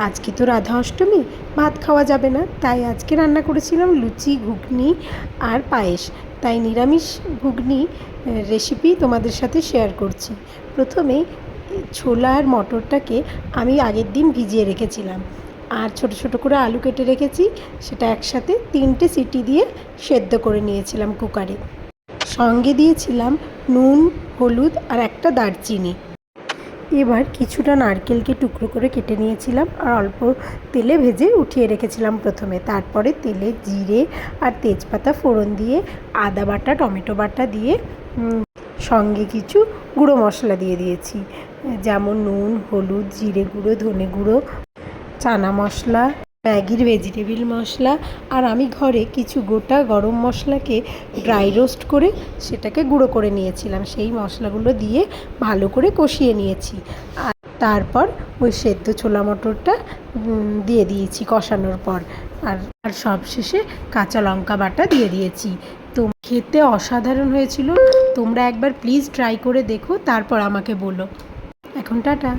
আজকে তো রাধা অষ্টমী, ভাত খাওয়া যাবে না, তাই আজকে রান্না করেছিলাম লুচি, ঘুগনি আর পায়েস। তাই নিরামিষ ঘুগনি রেসিপি তোমাদের সাথে শেয়ার করছি। প্রথমে ছোলা আর মটরটাকে আমি আগের দিন ভিজিয়ে রেখেছিলাম, আর ছোট ছোট করে আলু কেটে রেখেছি। সেটা একসাথে 3টে সিটি দিয়ে সেদ্ধ করে নিয়েছিলাম কুকারে। সঙ্গে দিয়েছিলাম নুন, হলুদ আর একটা দারচিনি। এবার কিছুটা নারকেলকে টুকরো করে কেটে নিয়েছিলাম আর অল্প তেলে ভেজে উঠিয়ে রেখেছিলাম প্রথমে। তারপরে তেলে জিরে আর তেজপাতা ফোড়ন দিয়ে আদা বাটা, টমেটো বাটা দিয়ে সঙ্গে কিছু গুঁড়ো মশলা দিয়ে দিয়েছি, যেমন নুন, হলুদ, জিরে গুঁড়ো, ধনে গুঁড়ো, চানা মশলা, ম্যাগির ভেজিটেবিল মশলা। আর আমি ঘরে কিছু গোটা গরম মশলাকে ড্রাই রোস্ট করে সেটাকে গুঁড়ো করে নিয়েছিলাম। সেই মশলাগুলো দিয়ে ভালো করে কষিয়ে নিয়েছি। আর তারপর ওই সেদ্ধ ছোলা মটরটা দিয়ে দিয়েছি কষানোর পর। আর আর সবশেষে কাঁচা লঙ্কা বাটা দিয়ে দিয়েছি। তো খেতে অসাধারণ হয়েছিল। তোমরা একবার প্লিজ ট্রাই করে দেখো, তারপর আমাকে বলো। এখন টাটা।